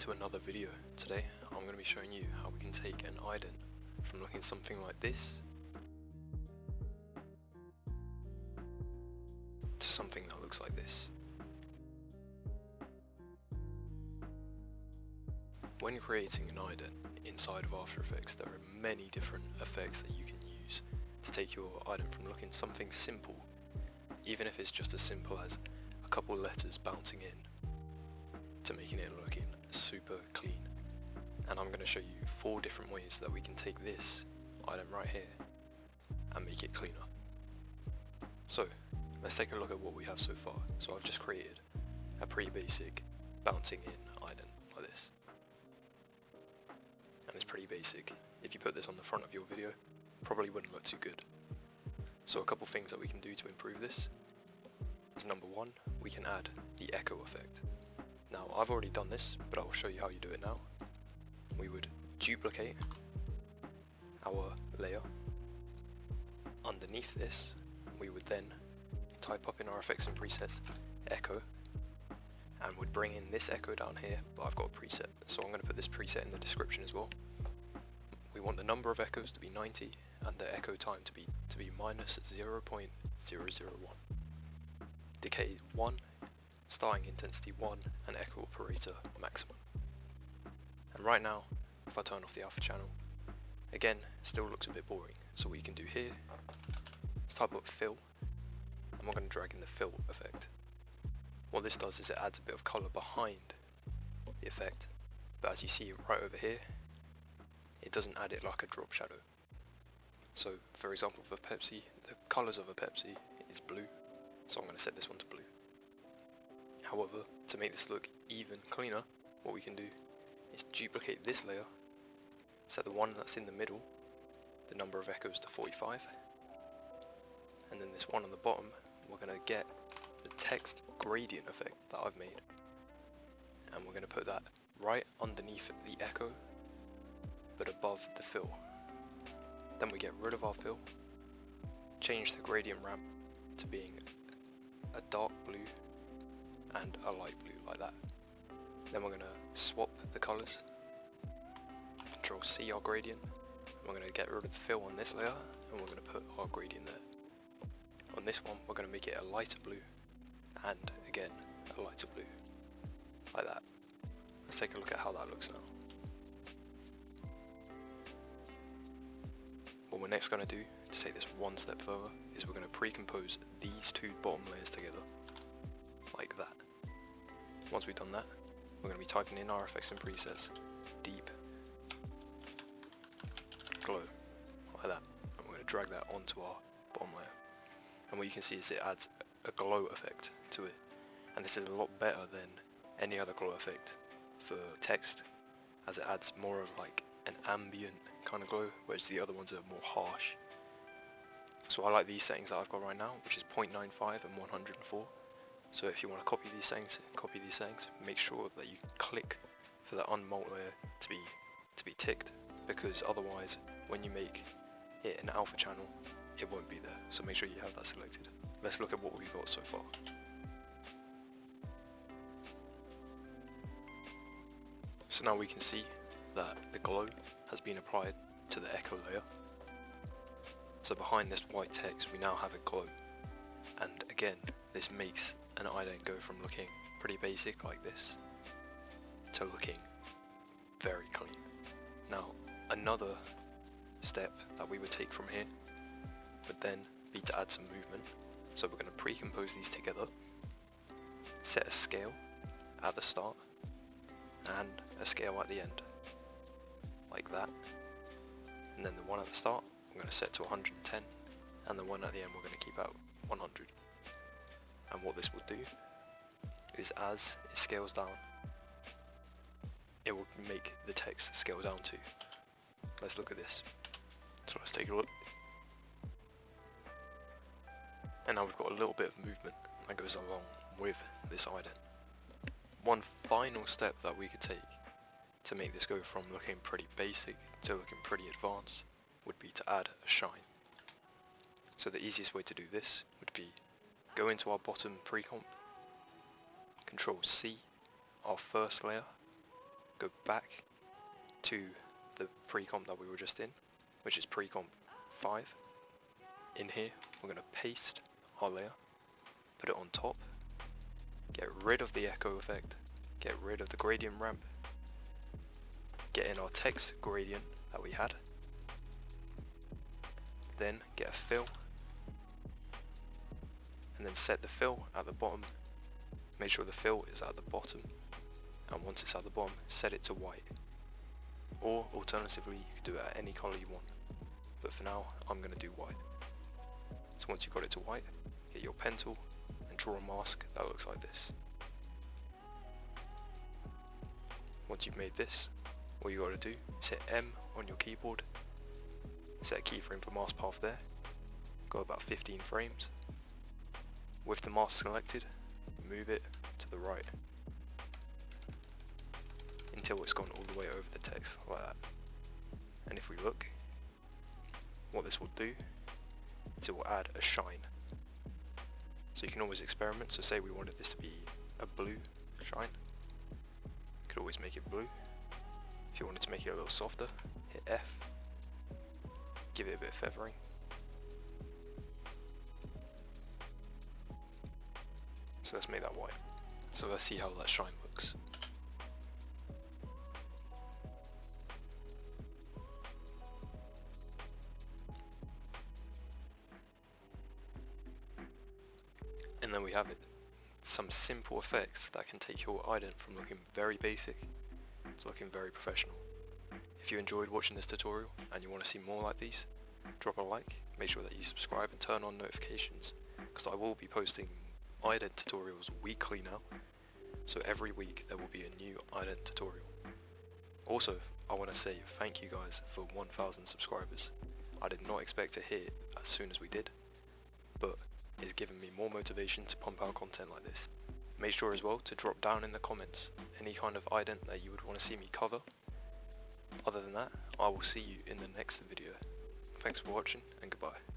to another video. Today I'm going to be showing you how we can take an ident from looking something like this to something that looks like this. When creating an ident inside of After Effects, there are many different effects that you can use to take your ident from looking something simple, even if it's just as simple as a couple letters bouncing in, to making it looking super clean. And I'm going to show you 4 different ways that we can take this ident right here and make it cleaner. So let's take a look at what we have so far. So I've just created a pretty basic bouncing in ident like this, and it's pretty basic. If you put this on the front of your video, probably wouldn't look too good. So a couple things that we can do to improve this is, number 1, we can add the echo effect. Now I've already done this, but I'll show you how you do it now. We would duplicate our layer. Underneath this, we would then type up in our effects and presets echo, and would bring in this echo down here, but I've got a preset, so I'm going to put this preset in the description as well. We want the number of echoes to be 90 and the echo time to be minus 0.001. Decay 1, starting intensity 1, and echo operator maximum. And right now, if I turn off the alpha channel, again, it still looks a bit boring. So what you can do here is type up fill, and we're going to drag in the fill effect. What this does is it adds a bit of colour behind the effect, but as you see right over here, it doesn't add it like a drop shadow. So for example, for Pepsi, the colours of a Pepsi is blue, so I'm going to set this one to blue. However, to make this look even cleaner, what we can do is duplicate this layer, set the one that's in the middle, the number of echoes to 45, and then this one on the bottom, we're going to get the text gradient effect that I've made, and we're going to put that right underneath the echo, but above the fill. Then we get rid of our fill, change the gradient ramp to being a dark blue and a light blue, like that. Then we're going to swap the colours, Control C our gradient, and we're going to get rid of the fill on this layer, and we're going to put our gradient there. On this one, we're going to make it a lighter blue, and again a lighter blue, like that. Let's take a look at how that looks now. What we're next going to do to take this one step further is we're going to pre-compose these 2 bottom layers together, like that. Once we've done that, we're going to be typing in our effects and presets, deep glow, like that, and we're going to drag that onto our bottom layer. And what you can see is it adds a glow effect to it, and this is a lot better than any other glow effect for text, as it adds more of like an ambient kind of glow, whereas the other ones are more harsh. So I like these settings that I've got right now, which is 0.95 and 104. So if you want to copy these settings, make sure that you click for the unmult layer to be ticked, because otherwise when you make it an alpha channel, it won't be there. So make sure you have that selected. Let's look at what we've got so far. So now we can see that the glow has been applied to the echo layer. So behind this white text we now have a glow, and again this makes an ident go from looking pretty basic like this to looking very clean. Now another step that we would take from here would then be to add some movement. So we're going to pre-compose these together, set a scale at the start and a scale at the end, like that, and then the one at the start I'm going to set to 110, and the one at the end we're going to keep at 100. And what this will do is, as it scales down, it will make the text scale down too. Let's look at this. So let's take a look. And now we've got a little bit of movement that goes along with this ident. One final step that we could take to make this go from looking pretty basic to looking pretty advanced would be to add a shine. So the easiest way to do this would be go into our bottom pre-comp, Control C our first layer, go back to the pre-comp that we were just in, which is pre-comp 5. In here, we're going to paste our layer, put it on top, get rid of the echo effect, get rid of the gradient ramp, get in our text gradient that we had, then get a fill, and then set the fill at the bottom. Make sure the fill is at the bottom, and once it's at the bottom, set it to white. Or alternatively, you could do it at any color you want, but for now, I'm going to do white. So once you've got it to white, get your pen tool and draw a mask that looks like this. Once you've made this, all you got to do is hit M on your keyboard, set a keyframe for mask path there, go about 15 frames. With the mask selected, move it to the right until it's gone all the way over the text like that. And if we look, what this will do is it will add a shine. So you can always experiment. So say we wanted this to be a blue shine, you could always make it blue. If you wanted to make it a little softer, hit F, give it a bit of feathering. So let's make that white. So let's see how that shine looks. And then we have it. Some simple effects that can take your ident from looking very basic to looking very professional. If you enjoyed watching this tutorial and you want to see more like these, drop a like, make sure that you subscribe and turn on notifications, because I will be posting ident tutorials weekly now, so every week there will be a new ident tutorial. Also, I want to say thank you guys for 1,000 subscribers. I did not expect to hit it as soon as we did, but it's given me more motivation to pump out content like this. Make sure as well to drop down in the comments any kind of ident that you would want to see me cover. Other than that, I will see you in the next video. Thanks for watching and goodbye.